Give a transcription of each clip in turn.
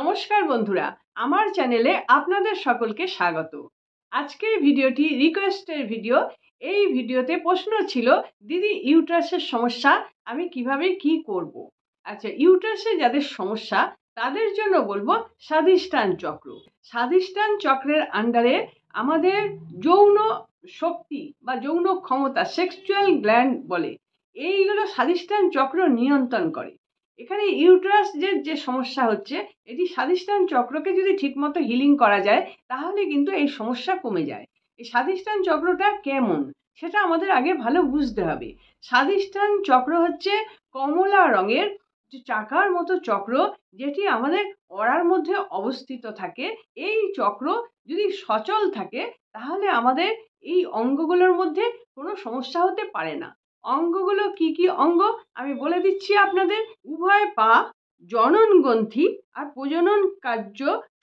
নমস্কার বন্ধুরা, আমার চ্যানেলে আপনাদের সকলকে স্বাগত। আজকের ভিডিওটি রিকোয়েস্টের ভিডিও। এই ভিডিওতে প্রশ্ন ছিল, দিদি ইউট্রাসের সমস্যা আমি কিভাবে কি করব। আচ্ছা, ইউট্রাসে যাদের সমস্যা তাদের জন্য বলবো স্বাধিষ্ঠান চক্র। স্বাধিষ্ঠান চক্রের আন্ডারে আমাদের যৌন শক্তি বা যৌন ক্ষমতা, সেক্সুয়াল গ্ল্যান্ড বলে, এইগুলো স্বাধিষ্ঠান চক্র নিয়ন্ত্রণ করে। এখানে ইউট্রাস যে সমস্যা হচ্ছে, এটি স্বাধিষ্ঠান চক্রকে যদি ঠিকমতো হিলিং করা যায় তাহলে কিন্তু এই সমস্যা কমে যায়। এই স্বাধিষ্ঠান চক্রটা কেমন সেটা আমাদের আগে ভালো বুঝতে হবে। স্বাধিষ্ঠান চক্র হচ্ছে কমলা রঙের চাকার মতো চক্র, যেটি আমাদের অরার মধ্যে অবস্থিত থাকে। এই চক্র যদি সচল থাকে তাহলে আমাদের এই অঙ্গগুলোর মধ্যে কোনো সমস্যা হতে পারে না। অঙ্গগুলো কি কি অঙ্গ আমি বলে দিচ্ছি আপনাদের। উভয় পা, জনন গ্রন্থি আর প্রজনন কার্য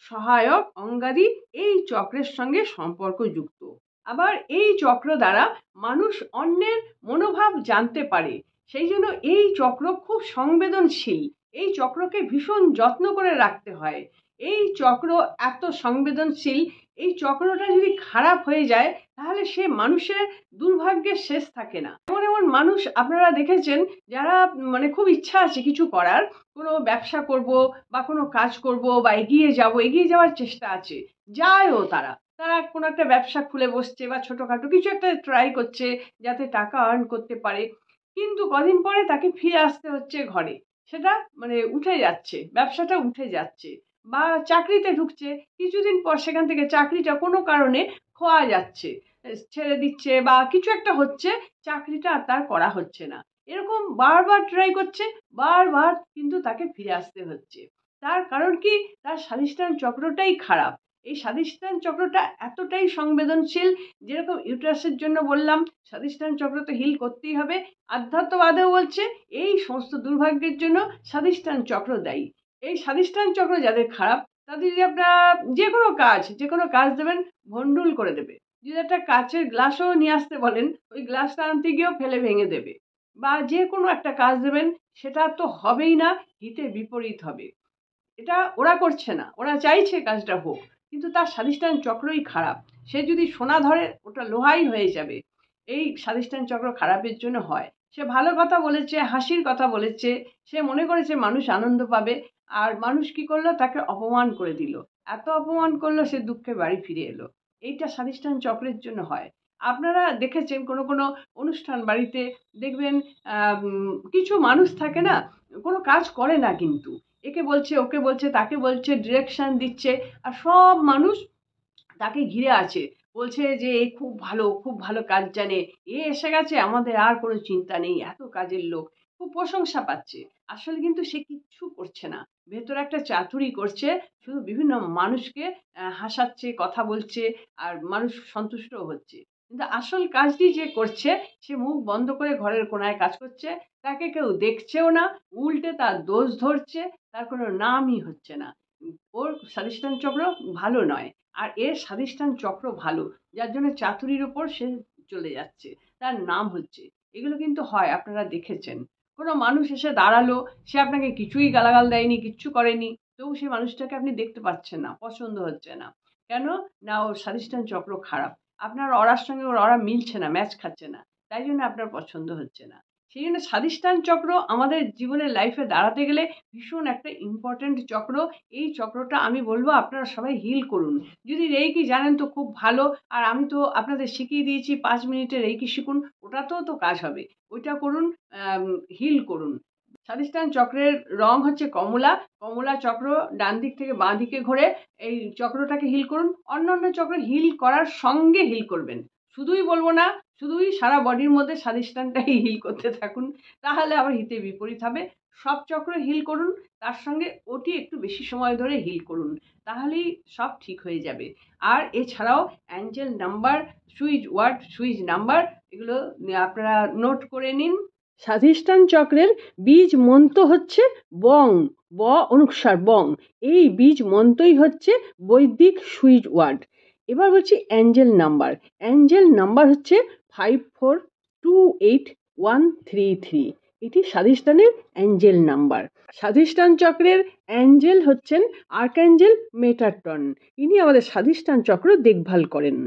সহায়ক অঙ্গাদি এই চক্রের সঙ্গে সম্পর্কযুক্ত। আবার এই চক্র দ্বারা মানুষ অন্যের মনোভাব জানতে পারে, সেই জন্য এই চক্র খুব সংবেদনশীল। এই চক্রকে ভীষণ যত্ন করে রাখতে হয়। এই চক্র এত সংবেদনশীল, এই চক্রটা যদি খারাপ হয়ে যায় তাহলে সে মানুষের দুর্ভাগ্যের শেষ থাকে না। এমন এমন মানুষ আপনারা দেখেছেন যারা খুব ইচ্ছা আছে কিছু করার, কোনো ব্যবসা করব বা কোনো কাজ করব বা এগিয়ে যাওয়ার চেষ্টা আছে, যায়ও তারা কোনো একটা ব্যবসা খুলে বসছে বা ছোটখাটো কিছু একটা ট্রাই করছে যাতে টাকা আর্ন করতে পারে, কিন্তু কদিন পরে তাকে ফিরে আসতে হচ্ছে ঘরে। সেটা উঠে যাচ্ছে, ব্যবসাটা উঠে যাচ্ছে। বা চাকরিতে ঢুকছে, কিছুদিন পর সেখান থেকে চাকরিটা কোনো কারণে খোয়া যাচ্ছে, ছেড়ে দিচ্ছে বা কিছু একটা হচ্ছে, চাকরিটা আর তার করা হচ্ছে না। এরকম বারবার ট্রাই করছে, বারবার কিন্তু তাকে ফিরে আসতে হচ্ছে। তার কারণ কি? তার স্বাধিষ্ঠান চক্রটাই খারাপ। এই স্বাধিষ্ঠান চক্রটা এতটাই সংবেদনশীল, যেরকম ইউট্রাসের জন্য বললাম স্বাধিষ্ঠান চক্র তো হিল করতেই হবে, আধ্যাত্মবাদেও বলছে এই সমস্ত দুর্ভাগ্যের জন্য স্বাধিষ্ঠান চক্র দায়ী। এই স্বাধিষ্ঠান চক্র যাদের খারাপ, তাদের যদি আপনারা যে কোনো কাজ দেবেন, ভন্ডুল করে দেবে। যদি একটা কাচের গ্লাসও নিয়ে আসতে বলেন, ওই গ্লাসটা আনতে গিয়েও ফেলে ভেঙে দেবে। বা যে কোনো একটা কাজ দেবেন, সেটা তো হবেই না, হিতে বিপরীত হবে। এটা ওরা করছে না, ওরা চাইছে কাজটা হোক, কিন্তু তার স্বাধিষ্ঠান চক্রই খারাপ। সে যদি সোনা ধরে ওটা লোহাই হয়ে যাবে। এই স্বাধিষ্ঠান চক্র খারাপের জন্য হয়। সে ভালো কথা বলেছে, হাসির কথা বলেছে, সে মনে করেছে মানুষ আনন্দ পাবে, আর মানুষ কি করলো? তাকে অপমান করে দিল। এত অপমান করলো, সে দুঃখে বাড়ি ফিরে এলো। এইটা স্বাধিষ্ঠান চক্রের জন্য হয়। আপনারা দেখেছেন কোনো কোনো অনুষ্ঠান বাড়িতে দেখবেন, কিছু মানুষ থাকে না, কোনো কাজ করে না, কিন্তু একে বলছে, ওকে বলছে, তাকে বলছে, ডিরেকশন দিচ্ছে, আর সব মানুষ তাকে ঘিরে আছে, বলছে যে এ খুব ভালো কাজ জানে, এ এসে গেছে, আমাদের আর কোনো চিন্তা নেই, এত কাজের লোক, খুব প্রশংসা পাচ্ছে। আসলে কিন্তু সে কিচ্ছু করছে না, ভেতরে একটা চাতুরি করছে, শুধু বিভিন্ন মানুষকে হাসাচ্ছে, কথা বলছে, আর মানুষ সন্তুষ্টও হচ্ছে। কিন্তু আসল কাজটি যে করছে, সে মুখ বন্ধ করে ঘরের কোনায় কাজ করছে, তাকে কেউ দেখছেও না, উল্টে তার দোষ ধরছে, তার কোনো নামই হচ্ছে না। ওর স্বাধিষ্ঠান চক্র ভালো নয়, আর এর স্বাধিষ্ঠান চক্র ভালো, যার জন্য চাতুরির উপর সে চলে যাচ্ছে, তার নাম হচ্ছে। এগুলো কিন্তু হয়, আপনারা দেখেছেন। কোনো মানুষ এসে দাঁড়ালো, সে আপনাকে কিছুই গালাগাল দেয়নি, কিচ্ছু করেনি, তবু সেই মানুষটাকে আপনি দেখতে পাচ্ছেন না, পছন্দ হচ্ছে না। কেন না? ওর স্বাধিষ্ঠান চক্র খারাপ। আপনার অরার সঙ্গে ওর অরা মিলছে না, ম্যাচ খাচ্ছে না, তাই জন্য আপনার পছন্দ হচ্ছে না। সেই জন্য স্বাধিষ্ঠান চক্র আমাদের জীবনের লাইফে দাঁড়াতে গেলে ভীষণ একটা ইম্পর্ট্যান্ট চক্র। এই চক্রটা আমি বলবো আপনারা সবাই হিল করুন। যদি রেইকি জানেন তো খুব ভালো, আর আমি তো আপনাদের শিখিয়ে দিয়েছি 5 মিনিটে রেইকি শিখুন, ওটাতেও তো কাজ হবে, ওইটা করুন, হিল করুন। স্বাধিষ্ঠান চক্রের রং হচ্ছে কমলা, কমলা চক্র ডান দিক থেকে বাঁ দিকে ঘোরে, এই চক্রটাকে হিল করুন। অন্যান্য চক্র হিল করার সঙ্গে হিল করবেন, শুধুই বলবো না, শুধুই সারা বডির মধ্যে স্বাধিষ্ঠানটাই হিল করতে থাকুন, তাহলে আবার হিতে বিপরীত হবে। সব চক্র হিল করুন, তার সঙ্গে ওটি একটু বেশি সময় ধরে হিল করুন, তাহলেই সব ঠিক হয়ে যাবে। আর এছাড়াও অ্যাঞ্জেল নাম্বার, সুইচ নাম্বার, এগুলো আপনারা নোট করে নিন। স্বাধিষ্ঠান চক্রের বীজ মন্ত্র হচ্ছে বং, ব অনুসার বং। এই বীজ মন্ত্রই হচ্ছে বৈদিক সুইচ ওয়ার্ড। এবার বলছি অ্যাঞ্জেল নাম্বার। অ্যাঞ্জেল নাম্বার হচ্ছে 5428133। এটি স্বাধিষ্ঠানের অ্যাঞ্জেল নাম্বার। স্বাধিষ্ঠান চক্রের অ্যাঞ্জেল হচ্ছেন আর্কঅ্যাঞ্জেল মেটাট্রন। ইনি আমাদের স্বাধিষ্ঠান চক্র দেখভাল করেন।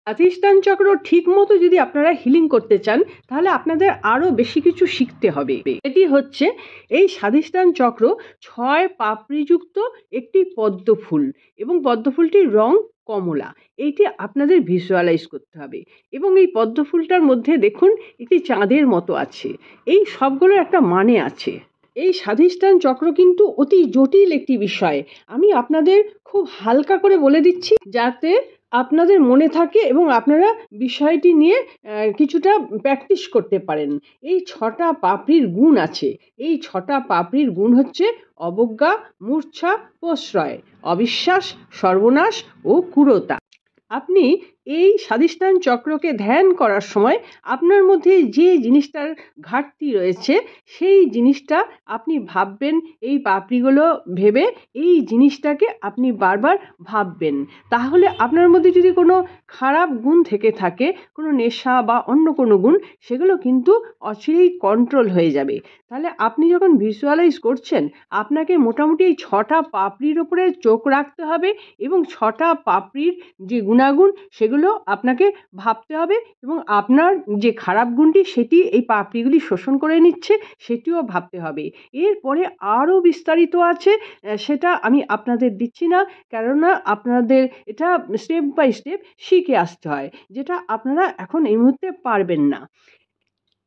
স্বাধিষ্ঠান চক্র ঠিক মতো যদি আপনারা হিলিং করতে চান তাহলে আপনাদের আরও বেশি কিছু শিখতে হবে। এটি হচ্ছে এই স্বাধিষ্ঠান চক্র 6 পাপড়িযুক্ত একটি পদ্ম ফুল এবং পদ্ম ফুলটির রং কমলা। এইটি আপনাদের ভিজুয়ালাইজ করতে হবে এবং এই পদ্ম ফুলটার মধ্যে দেখুন একটি চাঁদের মতো আছে। এই সবগুলোর একটা মানে আছে। এই স্বাধিষ্ঠান চক্র কিন্তু অতি জটিল একটি বিষয়। আমি আপনাদের খুব হালকা করে বলে দিচ্ছি যাতে আপনাদের মনে থাকে এবং আপনারা বিষয়টি নিয়ে কিছুটা প্র্যাকটিস করতে পারেন। এই 6টা পাপড়ির গুণ আছে। এই 6টা পাপড়ির গুণ হচ্ছে অবজ্ঞা, মূর্ছা, প্রশ্রয়, অবিশ্বাস, সর্বনাশ ও ক্রূরতা। আপনি এই স্বাধিষ্ঠান চক্রকে ধ্যান করার সময় আপনার মধ্যে যে জিনিসটার ঘাটতি রয়েছে সেই জিনিসটা আপনি ভাববেন, এই পাপড়িগুলো ভেবে এই জিনিসটাকে আপনি বারবার ভাববেন। তাহলে আপনার মধ্যে যদি কোনো খারাপ গুণ থেকে থাকে, কোনো নেশা বা অন্য কোনো গুণ, সেগুলো কিন্তু অচিরেই কন্ট্রোল হয়ে যাবে। তাহলে আপনি যখন ভিজুয়ালাইজ করছেন আপনাকে মোটামুটি এই 6টা পাপড়ির ওপরে চোখ রাখতে হবে এবং 6টা পাপড়ির যে গুণাগুণ সেগুলো আপনাকে ভাবতে হবে এবং আপনার যে খারাপ গুণটি সেটি এই পাপড়িগুলি শোষণ করে নিচ্ছে সেটিও ভাবতে হবে। এরপরে আরও বিস্তারিত আছে, সেটা আমি আপনাদের দিচ্ছি না, কেননা আপনাদের এটা স্টেপ বাই স্টেপ শিখে আসতে হয়, যেটা আপনারা এখন এই মুহূর্তে পারবেন না।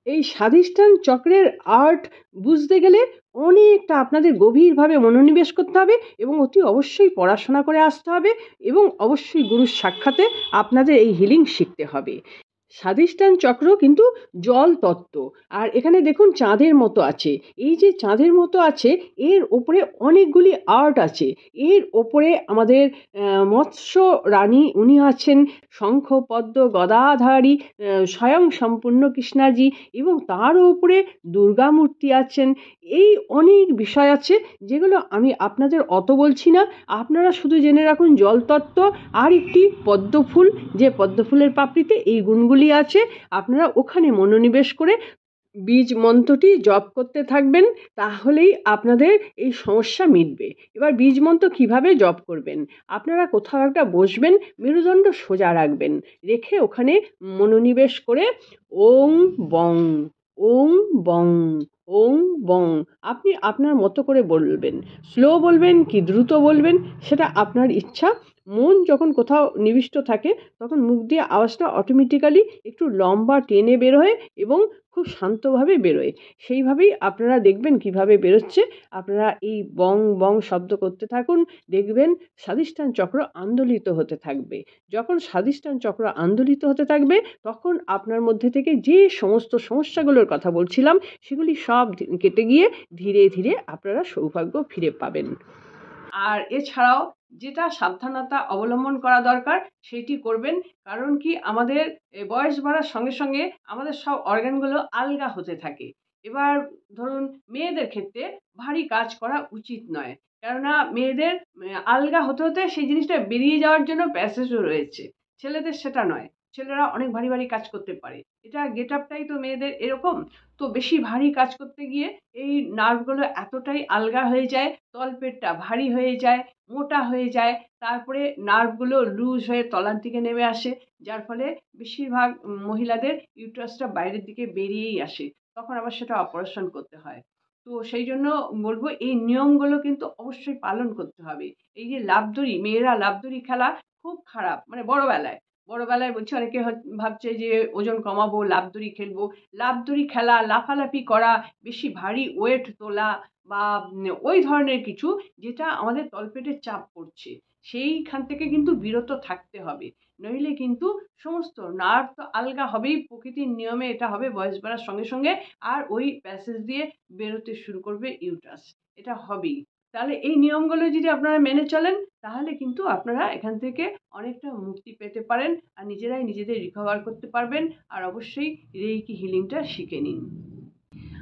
এই স্বাধিষ্ঠান চক্রের আর্ট বুঝতে গেলে অনেকটা আপনাদের গভীরভাবে মনোনিবেশ করতে হবে এবং অতি অবশ্যই পড়াশোনা করে আসতে হবে এবং অবশ্যই গুরুর সাক্ষাতে আপনাদের এই হিলিং শিখতে হবে। স্বাধিষ্ঠান চক্র কিন্তু জল তত্ত্ব, আর এখানে দেখুন চাঁদের মতো আছে। এই যে চাঁদের মতো আছে এর ওপরে অনেকগুলি আর্ট আছে। এর ওপরে আমাদের মৎস্য রানী উনি আছেন, শঙ্খ পদ্ম গদাধারী স্বয়ং সম্পূর্ণ কৃষ্ণাজি, এবং তারও উপরে দুর্গা মূর্তি আছেন। এই অনেক বিষয় আছে যেগুলো আমি আপনাদের অত বলছি না, আপনারা শুধু জেনে রাখুন জলতত্ত্ব আর একটি পদ্ম ফুল, যে পদ্ম ফুলের পাপড়িতে এই গুণগুলি আছে। আপনারা ওখানে মনোনিবেশ করে বীজ মন্ত্রটি জপ করতে থাকবেন, তাহলেই আপনাদের এই সমস্যা মিটবে। এবার বীজ মন্ত্র কীভাবে জপ করবেন, আপনারা কোথাও একটা বসবেন, মেরুদণ্ড সোজা রাখবেন, রেখে ওখানে মনোনিবেশ করে ওং বং ওং বং ওং বং আপনি আপনার মতো করে বলবেন। স্লো বলবেন কি দ্রুত বলবেন সেটা আপনার ইচ্ছা। মন যখন কোথাও নিবিষ্ট থাকে তখন মুখ দিয়ে আওয়াজটা অটোমেটিক্যালি একটু লম্বা টেনে বেরোয় এবং খুব শান্তভাবে বেরোয়। সেইভাবেই আপনারা দেখবেন কিভাবে বেরোচ্ছে। আপনারা এই বং বং শব্দ করতে থাকুন, দেখবেন স্বাধিষ্ঠান চক্র আন্দোলিত হতে থাকবে। যখন স্বাধিষ্ঠান চক্র আন্দোলিত হতে থাকবে তখন আপনার মধ্যে থেকে যে সমস্ত সমস্যাগুলোর কথা বলছিলাম সেগুলি সব কেটে গিয়ে ধীরে ধীরে আপনারা সৌভাগ্য ফিরে পাবেন। আর এছাড়াও যেটা সাবধানতা অবলম্বন করা দরকার সেটি করবেন, কারণ কি আমাদের বয়স বাড়ার সঙ্গে সঙ্গে আমাদের সব অর্গানগুলো আলগা হতে থাকে। এবার ধরুন মেয়েদের ক্ষেত্রে ভারী কাজ করা উচিত নয়, কেননা মেয়েদের আলগা হতে হতে সেই জিনিসটা বেরিয়ে যাওয়ার জন্য প্যাসেজও রয়েছে। ছেলেদের সেটা নয়, ছেলেরা অনেক ভারী ভারী কাজ করতে পারে, এটা গেট আপটাই তো মেয়েদের এরকম। তো বেশি ভারী কাজ করতে গিয়ে এই নার্ভগুলো এতটাই আলগা হয়ে যায়, তলপেটটা ভারী হয়ে যায়, মোটা হয়ে যায়, তারপরে নার্ভগুলো লুজ হয়ে তলার দিকে নেমে আসে, যার ফলে বেশিরভাগ মহিলাদের ইউটারাসটা বাইরের দিকে বেরিয়েই আসে, তখন আবার সেটা অপারেশন করতে হয়। তো সেই জন্য বলবো এই নিয়মগুলো কিন্তু অবশ্যই পালন করতে হবে। এই যে লাফদড়ি, মেয়েরা লাফদড়ি খেলা খুব খারাপ, মানে বড়বেলায় বলছি, অনেকে ভাবছে যে ওজন কমাবো লাফদড়ি খেলবো। লাফদড়ি খেলা, লাফালাফি করা, বেশি ভারী ওয়েট তোলা বা ওই ধরনের কিছু যেটা আমাদের তলপেটে চাপ পড়ছে সেইখান থেকে কিন্তু বিরত থাকতে হবে, নইলে কিন্তু সমস্ত নার্ভ তো আলগা হবেই, প্রকৃতির নিয়মে এটা হবে বয়স বাড়ার সঙ্গে সঙ্গে, আর ওই প্যাসেজ দিয়ে বেরোতে শুরু করবে ইউটারাস, এটা হবেই। তাহলে এই নিয়মগুলো যদি আপনারা মেনে চলেন তাহলে কিন্তু আপনারা এখান থেকে অনেকটা মুক্তি পেতে পারেন আর নিজেরাই নিজেদের রিকভার করতে পারবেন। আর অবশ্যই রেইকি হিলিংটা শিখে নিন।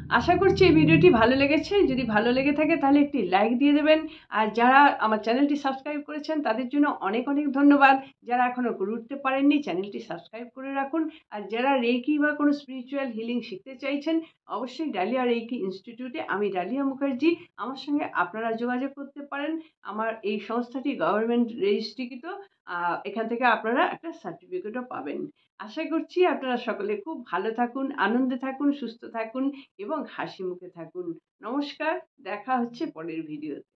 আশা করছি এই ভিডিওটি ভালো লেগেছে। যদি ভালো লেগে থাকে তাহলে একটি লাইক দিয়ে দেবেন। আর যারা আমার চ্যানেলটি সাবস্ক্রাইব করেছেন তাদের জন্য অনেক অনেক ধন্যবাদ। যারা এখনও করে উঠতে পারেননি চ্যানেলটি সাবস্ক্রাইব করে রাখুন। আর যারা রেইকি বা কোনো স্পিরিচুয়াল হিলিং শিখতে চাইছেন অবশ্যই ডালিয়া রেইকি ইনস্টিটিউটে, আমি ডালিয়া মুখার্জি, আমার সঙ্গে আপনারা যোগাযোগ করতে পারেন। আমার এই সংস্থাটি গভর্নমেন্ট রেজিস্ট্রিকৃত। এখান থেকে আপনারা একটা সার্টিফিকেটও পাবেন। আশা করছি আপনারা সকলে খুব ভালো থাকুন, আনন্দে থাকুন, সুস্থ থাকুন এবং হাসি মুখে থাকুন। নমস্কার, দেখা হচ্ছে পরের ভিডিওতে।